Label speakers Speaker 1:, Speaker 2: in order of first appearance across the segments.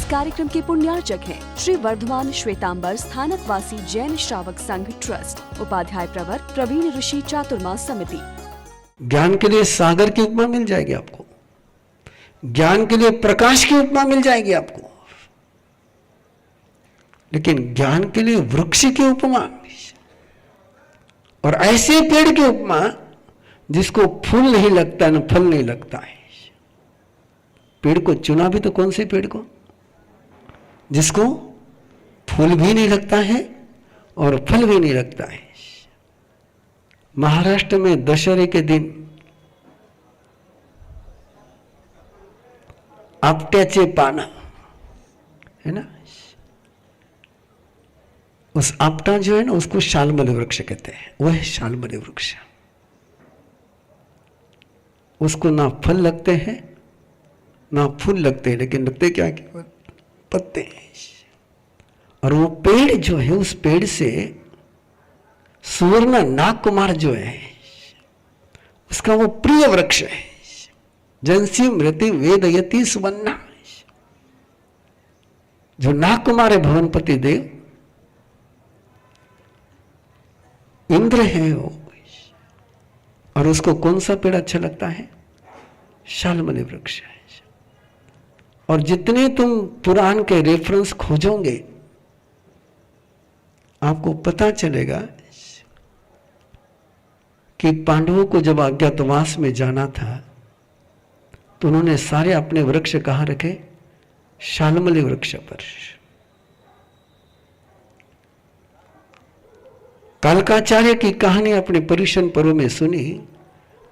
Speaker 1: कार्यक्रम के पुण्यार्चक हैं श्री वर्धमान श्वेतांबर स्थानकवासी जैन श्रावक संघ ट्रस्ट, उपाध्याय प्रवर प्रवीण ऋषि चातुर्मास समिति।
Speaker 2: ज्ञान के लिए सागर की उपमा मिल जाएगी आपको, ज्ञान के लिए प्रकाश की उपमा मिल जाएगी आपको, लेकिन ज्ञान के लिए वृक्ष की उपमा और ऐसे पेड़ की उपमा जिसको फूल नहीं लगता न फल नहीं लगता है। पेड़ को चुना भी तो कौन से पेड़ को, जिसको फूल भी नहीं लगता है और फल भी नहीं लगता है। महाराष्ट्र में दशहरे के दिन आपट्याचे पान है ना, उस आपटा जो है ना उसको शालमली वृक्ष कहते हैं, वह है शालमली वृक्ष। उसको ना फल लगते हैं ना फूल लगते हैं, लेकिन लगते क्या केवल पत्ते हैं। और वो पेड़ जो है, उस पेड़ से सुवर्ण नागकुमार जो है उसका वो प्रिय वृक्ष है। जनसी मृति वेदयति सुवर्ण, जो नागकुमार है भवनपति देव, इंद्र है वो। और उसको कौन सा पेड़ अच्छा लगता है? शालमली वृक्ष है। और जितने तुम पुराण के रेफरेंस खोजोगे आपको पता चलेगा कि पांडवों को जब अज्ञातवास में जाना था तो उन्होंने सारे अपने वृक्ष कहां रखे? शालमली वृक्ष पर। कालकाचार्य की कहानी अपने पर्युषण पर्व में सुनी।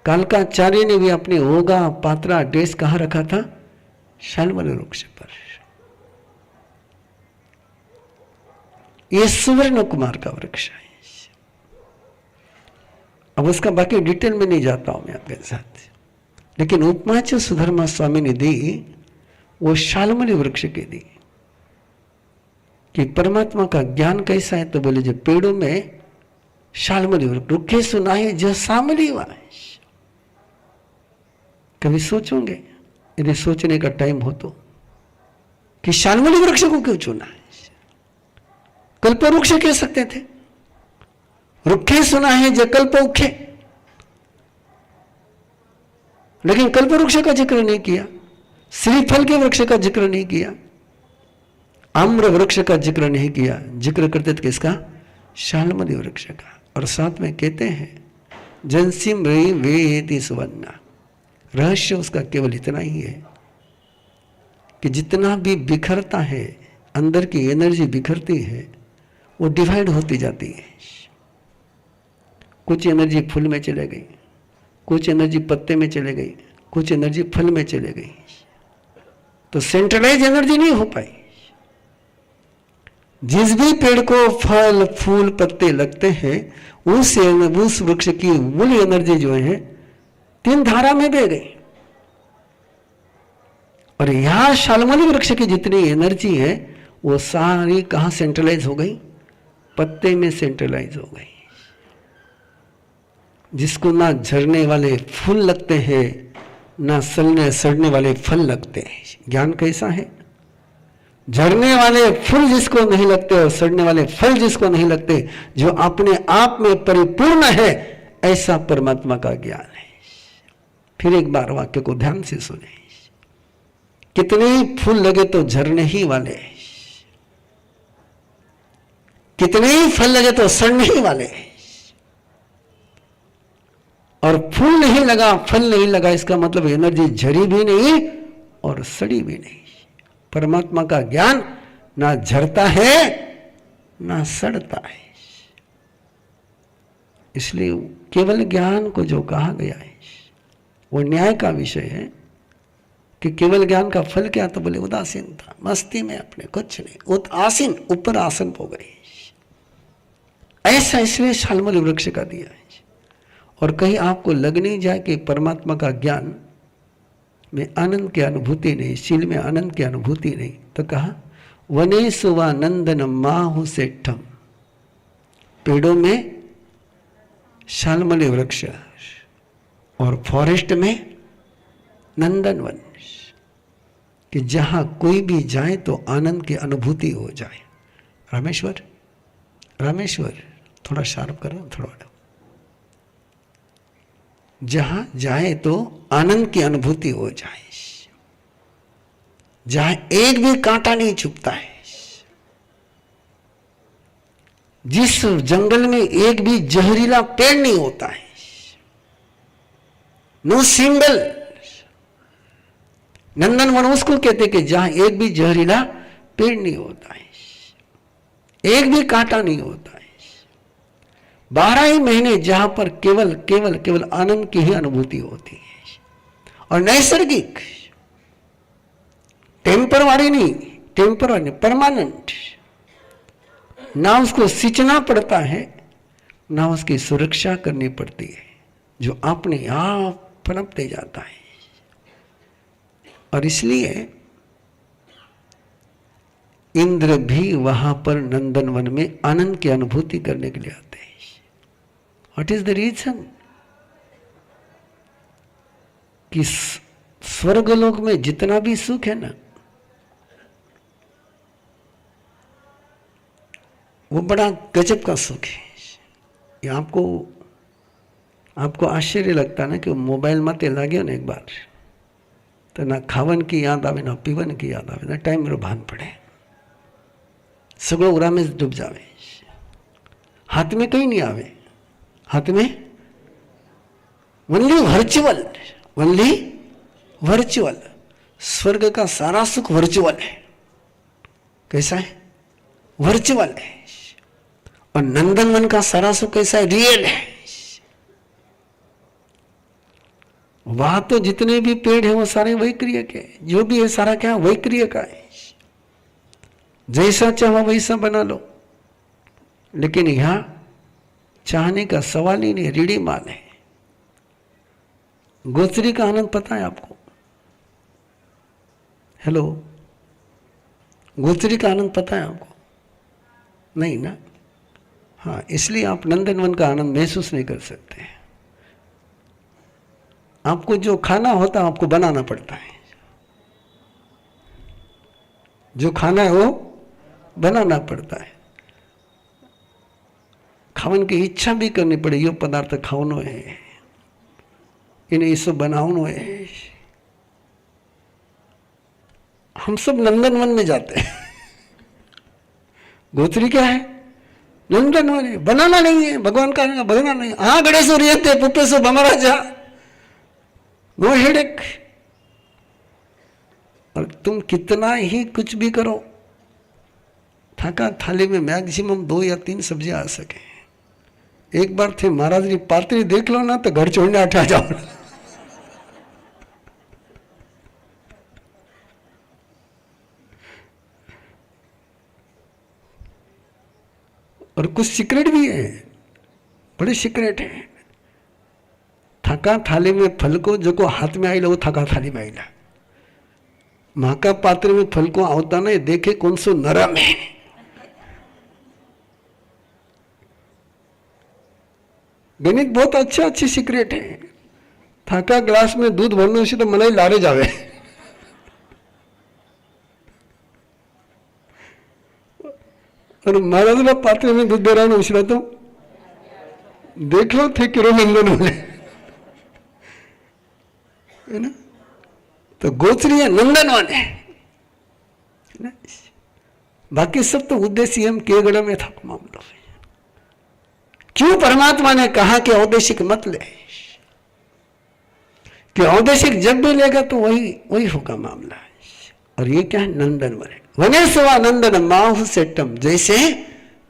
Speaker 2: कालकाचार्य ने भी अपने ओगा पात्रा ड्रेस कहां रखा था? शालमली वृक्ष पर। यह सुवर्ण कुमार का वृक्ष है। अब उसका बाकी डिटेल में नहीं जाता हूं मैं आपके साथ, लेकिन उपमा जो सुधर्मा स्वामी ने दी वो शालमली वृक्ष की दी कि परमात्मा का ज्ञान कैसा है। तो बोले जो पेड़ों में शालमली वृक्ष, रुखे सुनाए जो सामली वाश। कभी सोचोगे, यदि सोचने का टाइम हो तो, कि शालमली वृक्ष को क्यों चुना है? कल्प वृक्ष कह सकते थे। रुखे सुना है जो कल्प उखे, लेकिन कल्प वृक्ष का जिक्र नहीं किया, श्रीफल के वृक्ष का जिक्र नहीं किया, आम्र वृक्ष का जिक्र नहीं किया। जिक्र करते थे किसका? शालमली वृक्ष का। और साथ में कहते हैं जनसिम रे वेति सुवर्ण। रहस्य उसका केवल इतना ही है कि जितना भी बिखरता है, अंदर की एनर्जी बिखरती है, वो डिवाइड होती जाती है। कुछ एनर्जी फूल में चले गई, कुछ एनर्जी पत्ते में चले गई, कुछ एनर्जी फल में चले गई, तो सेंट्रलाइज एनर्जी नहीं हो पाई। जिस भी पेड़ को फल फूल पत्ते लगते हैं उस वृक्ष की मूल एनर्जी जो है 3 धारा में बह गई। और यहां शालमली वृक्ष की जितनी एनर्जी है वो सारी कहां सेंट्रलाइज हो गई? पत्ते में सेंट्रलाइज हो गई। जिसको ना झरने वाले फूल लगते हैं ना सड़ने वाले फल लगते हैं। ज्ञान कैसा है? झरने वाले फूल जिसको नहीं लगते और सड़ने वाले फल जिसको नहीं लगते, जो अपने आप में परिपूर्ण है, ऐसा परमात्मा का ज्ञान है। फिर एक बार वाक्य को ध्यान से सुने। कितने फूल लगे तो झरने ही वाले, कितने ही फल लगे तो सड़ने ही वाले। और फूल नहीं लगा, फल नहीं लगा, इसका मतलब एनर्जी झरी भी नहीं और सड़ी भी नहीं। परमात्मा का ज्ञान ना झरता है ना सड़ता है। इसलिए केवल ज्ञान को जो कहा गया है वो न्याय का विषय है कि केवल ज्ञान का फल क्या? तो बोले उदासीन था, मस्ती में अपने कुछ नहीं, आसीन ऊपर आसन हो गई। ऐसा इसलिए शालमली वृक्ष का दिया है। और कहीं आपको लग नहीं जाए कि परमात्मा का ज्ञान में आनंद की अनुभूति नहीं, शील में आनंद की अनुभूति नहीं, तो कहा वने सुवा नंदन माहु सेठम। पेड़ों में शालमली वृक्ष और फॉरेस्ट में नंदनवन। कि जहां कोई भी जाए तो आनंद की अनुभूति हो जाए। रामेश्वर, रामेश्वर थोड़ा शार्प करो, थोड़ा। जहां जाए तो आनंद की अनुभूति हो जाए, जहां एक भी कांटा नहीं चुभता है, जिस जंगल में एक भी जहरीला पेड़ नहीं होता है, नो सिंगल, नंदनवन उसको कहते कि जहां एक भी जहरीला पेड़ नहीं होता है, एक भी कांटा नहीं होता है, 12 ही महीने जहां पर केवल केवल केवल आनंद की ही अनुभूति होती है, और नैसर्गिक, टेम्परवारी नहीं, टेम्परवारी नहीं, परमानेंट। ना उसको सींचना पड़ता है, ना उसकी सुरक्षा करनी पड़ती है, जो अपने आप पनपते जाता है। और इसलिए इंद्र भी वहां पर नंदनवन में आनंद की अनुभूति करने के लिए आते हैं। What is the reason? कि स्वर्गलोक में जितना भी सुख है ना, वो बड़ा गजब का सुख है। ये आपको आश्चर्य लगता ना कि मोबाइल मत लागे ना एक बार तो ना खावन की याद आवे, ना पीवन की याद आवे, ना टाइम रो भान पड़े, सगळो उरा में डूब जावे, हाथ में कहीं नहीं आवे, हाथ में ओनली वर्चुअल, ओनली वर्चुअल। स्वर्ग का सारा सुख वर्चुअल है। कैसा है? वर्चुअल है। और नंदनवन का सारा सुख कैसा है? रियल है। वहां तो जितने भी पेड़ हैं वो सारे वही क्रिया के, जो भी है सारा क्या वही क्रिया का है। जैसा चाहो वैसा बना लो, लेकिन यहां चाहने का सवाल ही नहीं, रेडी माल है। गोचरी का आनंद पता है आपको? हेलो, गोचरी का आनंद पता है आपको? नहीं ना? हाँ, इसलिए आप नंदनवन का आनंद महसूस नहीं कर सकते। आपको जो खाना होता है आपको बनाना पड़ता है, जो खाना है वो बनाना पड़ता है। खावन की इच्छा भी करनी पड़े, यो पदार्थ खावनो है, इन्हें इसको बनावनो है। हम सब नंदनवन में जाते हैं। गोचरी क्या है? नंदनवन है। बनाना नहीं है, भगवान का बनाना नहीं। हाँ, गणेशो रियते पुप्पेसो बमराजा, नो हेडेक। और तुम कितना ही कुछ भी करो, थाका थाली में मैक्सिमम 2 या 3 सब्जियां आ सके। एक बार थे महाराज की पात्री देख लो ना तो घर छोड़ने हटा जाओ। और कुछ सीक्रेट भी है, बड़े सीक्रेट है। थाका थाली में फल को जो को हाथ में आईला वो थाका थाली में आईला। महाका पात्र में फल को आवता नहीं, देखे कौन सो नरम है। गणित बहुत अच्छा अच्छी सीक्रेट है। थाका ग्लास में दूध भरने से तो मलाई लारे जावे। और महाराज ना पात्र में दूध दे रहा उसरा तो देख लो थे किरो नंदन वाले, है ना? तो गोचरी है, नंदनवन है ना? बाकी सब तो उद्देश्य हम के गढ़ में था मामला है। क्यों परमात्मा ने कहा कि औदेशिक मत ले, कि औदेशिक जब भी लेगा तो वही होगा मामला। और ये क्या है? नंदनवन है। वने सवा नंदन माहु सेटम, जैसे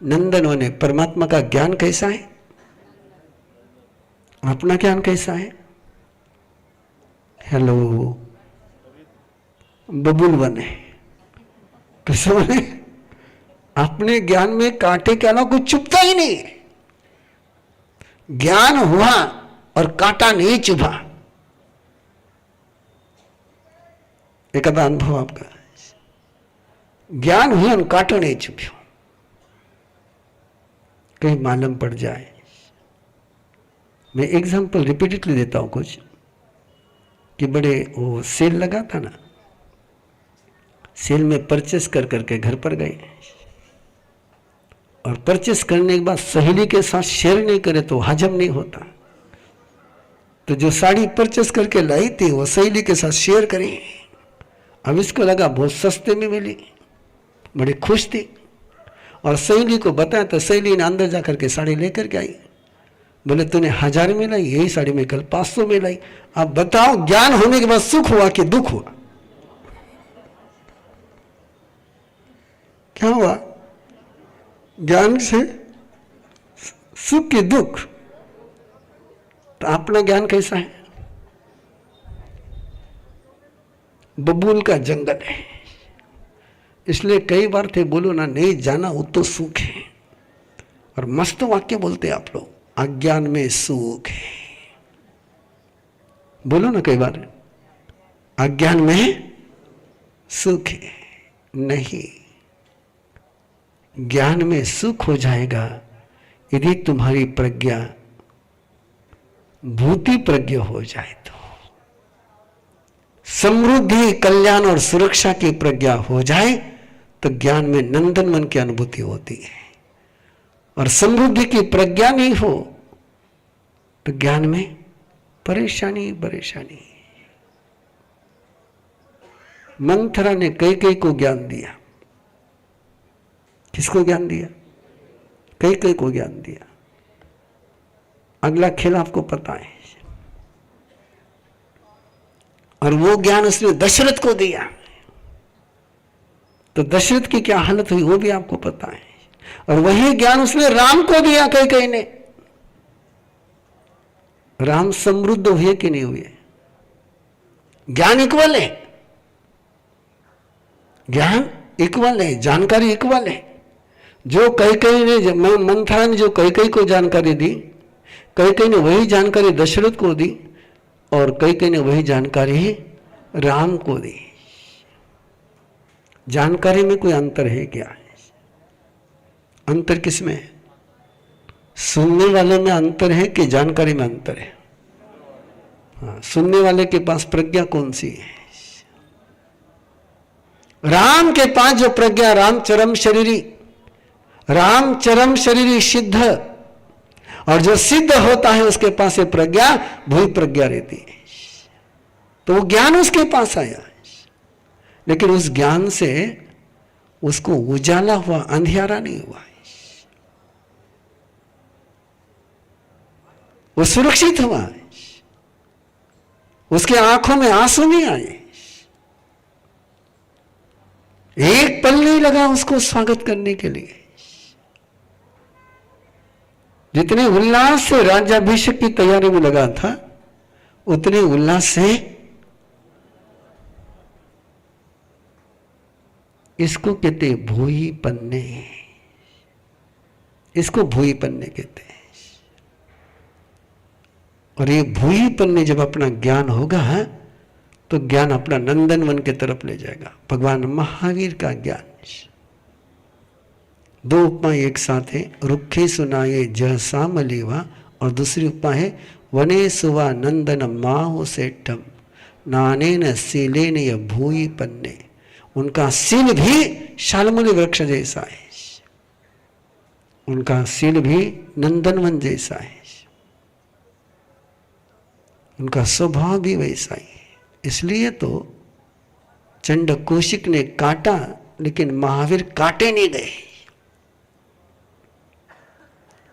Speaker 2: नंदनवन है। परमात्मा का ज्ञान कैसा है? अपना ज्ञान कैसा है? हेलो, बबुल वन है। कैसा वन है? अपने ज्ञान में कांटे के अलावा कुछ चुभता ही नहीं। ज्ञान हुआ और कांटा नहीं चुभा। एक आधा अनुभव आपका, ज्ञान हुआ और कांटो नहीं चुभ्यो। कहीं मालूम पड़ जाए। मैं एग्जाम्पल रिपीटेडली देता हूं कुछ, कि बड़े वो सेल लगा था ना, सेल में परचेस कर करके घर पर गए और परचेस करने के बाद सहेली के साथ शेयर नहीं करे तो हजम नहीं होता। तो जो साड़ी परचेस करके लाई थी वो सहेली के साथ शेयर करी। अब इसको लगा बहुत सस्ते में मिली, बड़ी खुश थी और सहेली को बताया तो सहेली ने अंदर जाकर के साड़ी लेकर के आई। बोले तूने 1000 में लाई, यही साड़ी में कल 500 में लाई। अब बताओ ज्ञान होने के बाद सुख हुआ कि दुख हुआ? क्या हुआ? ज्ञान से सुख की दुख? तो अपना ज्ञान कैसा है? बबूल का जंगल है। इसलिए कई बार थे बोलो ना, नहीं जाना वो तो सुख है। और मस्त वाक्य बोलते आप लोग, अज्ञान में सुख है। बोलो ना कई बार, अज्ञान में सुख है। नहीं, ज्ञान में सुख हो जाएगा यदि तुम्हारी प्रज्ञा भूति प्रज्ञा हो जाए तो। समृद्धि, कल्याण और सुरक्षा की प्रज्ञा हो जाए तो ज्ञान में नंदन मन की अनुभूति होती है। और समृद्धि की प्रज्ञा नहीं हो तो ज्ञान में परेशानी परेशानी। मंथरा ने कैकेयी को ज्ञान दिया। किसको ज्ञान दिया? कैकेयी को ज्ञान दिया। अगला खेल आपको पता है। और वो ज्ञान उसने दशरथ को दिया तो दशरथ की क्या हालत हुई वो भी आपको पता है। और वही ज्ञान उसने राम को दिया कैकेयी ने। राम समृद्ध हुए कि नहीं हुए? ज्ञान इक्वल है, ज्ञान इक्वल है, जानकारी इक्वल है। जो कैकेयी ने, मंथरा ने जो कैकेयी को जानकारी दी, कैकेयी ने वही जानकारी दशरथ को दी और कैकेयी ने वही जानकारी राम को दी। जानकारी में कोई अंतर है क्या? अंतर किसमें है? सुनने वाले में अंतर है कि जानकारी में अंतर है? हाँ, सुनने वाले के पास प्रज्ञा कौन सी है? राम के पास जो प्रज्ञा, राम चरम शरीरी सिद्ध, और जो सिद्ध होता है उसके पास ये प्रज्ञा भूल प्रज्ञा रहती है। तो वो ज्ञान उसके पास आया, लेकिन उस ज्ञान से उसको उजाला हुआ, अंधियारा नहीं हुआ। वो सुरक्षित हुआ, उसके आंखों में आंसू नहीं आए, एक पल नहीं लगा उसको स्वागत करने के लिए। जितने उल्लास से राज्याभिषेक की तैयारी में लगा था उतने उल्लास से इसको कहते भूई पन्ने, इसको भूई पन्ने कहते हैं। और ये भूई पन्ने जब अपना ज्ञान होगा तो ज्ञान अपना नंदनवन की तरफ ले जाएगा। भगवान महावीर का ज्ञान। दो उपमा एक साथ है, रुखे सुनाए जह सामलेवा, और दूसरी उपमा है वने सुवा नंदन माहो सेठम नाने न सीले न य भूई पन्ने। उनका सील भी शालमली वृक्ष जैसा है, उनका सील भी नंदनवन जैसा है, उनका स्वभाव भी वैसा ही है। इसलिए तो चंड कौशिक ने काटा लेकिन महावीर काटे नहीं गए।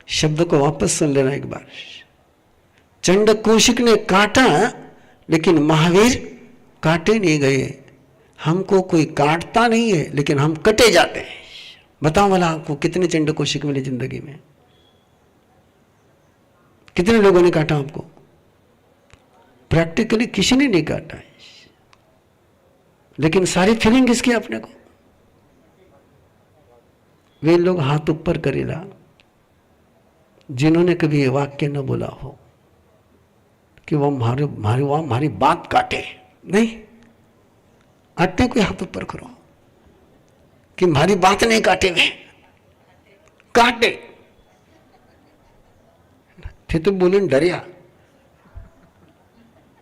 Speaker 2: शब्द को वापस सुन लेना एक बार। चंड कौशिक ने काटा लेकिन महावीर काटे नहीं गए। हमको कोई काटता नहीं है लेकिन हम कटे जाते हैं। बताओ भला आपको कितने चंड कौशिक मिले जिंदगी में? कितने लोगों ने काटा आपको? प्रैक्टिकली किसी ने नहीं काटा है, लेकिन सारी फीलिंग किसकी अपने को? वे लोग हाथ ऊपर करेला जिन्होंने कभी ये वाक्य न बोला हो कि वो हमारी बात काटे। नहीं, आते कोई हाथ ऊपर करो कि हमारी बात नहीं काटे, वे काटे थे तो बोले डरिया,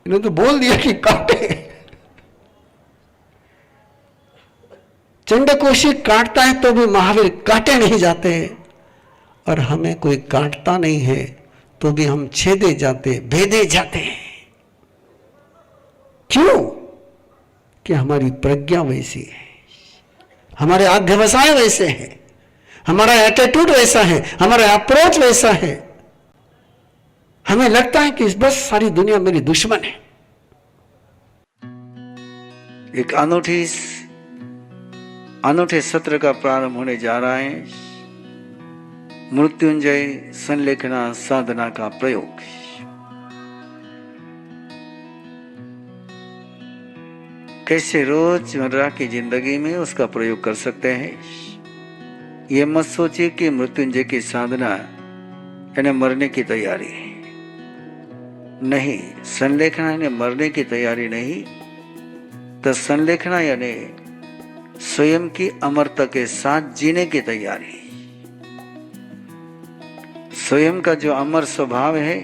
Speaker 2: इन्होंने तो बोल दिया कि काटे। चंडकोशी काटता है तो भी महावीर काटे नहीं जाते, और हमें कोई काटता नहीं है तो भी हम छेदे जाते, भेदे जाते हैं। क्यों? कि हमारी प्रज्ञा वैसी है, हमारे अध्यवसाय वैसे हैं, हमारा एटीट्यूड वैसा है, हमारा अप्रोच वैसा है। हमें लगता है कि बस सारी दुनिया मेरी दुश्मन है। एक अनूठे सत्र का प्रारंभ होने जा रहा है, मृत्युंजय संलेखना साधना का प्रयोग। कैसे रोजमर्रा की जिंदगी में उसका प्रयोग कर सकते हैं। यह मत सोचिए कि मृत्युंजय की साधना यानी मरने की तैयारी नहीं, संलेखना यानी मरने की तैयारी नहीं, तो संलेखना यानी स्वयं की अमरता के साथ जीने की तैयारी। स्वयं का जो अमर स्वभाव है,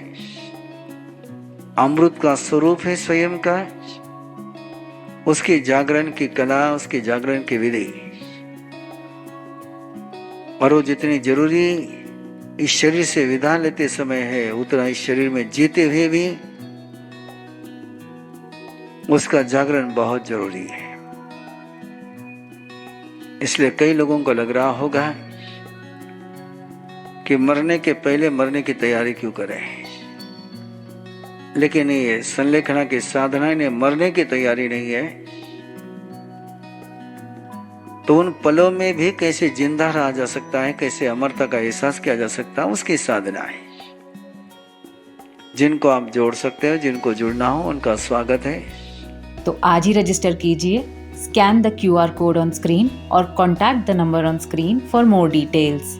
Speaker 2: अमृत का स्वरूप है स्वयं का, उसकी जागरण की कला, उसकी जागरण की विधि, और वो जितनी जरूरी इस शरीर से विदा लेते समय है, उतना इस शरीर में जीते हुए भी उसका जागरण बहुत जरूरी है। इसलिए कई लोगों को लग रहा होगा कि मरने के पहले मरने की तैयारी क्यों करें, लेकिन ये संलेखना की साधना ने मरने की तैयारी नहीं है, तो उन पलों में भी कैसे जिंदा रहा जा सकता है, कैसे अमरता का एहसास किया जा सकता है, उसकी साधना है। जिनको आप जोड़ सकते हो, जिनको जुड़ना हो, उनका स्वागत है।
Speaker 3: तो आज ही रजिस्टर कीजिए, scan the QR code on screen और contact the number on screen for more details.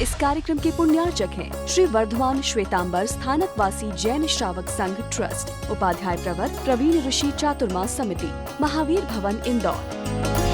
Speaker 1: इस कार्यक्रम के पुण्यार्चक हैं श्री वर्धमान श्वेतांबर स्थानकवासी जैन श्रावक संघ ट्रस्ट, उपाध्याय प्रवर प्रवीण ऋषि चातुर्मास समिति, महावीर भवन, इंदौर।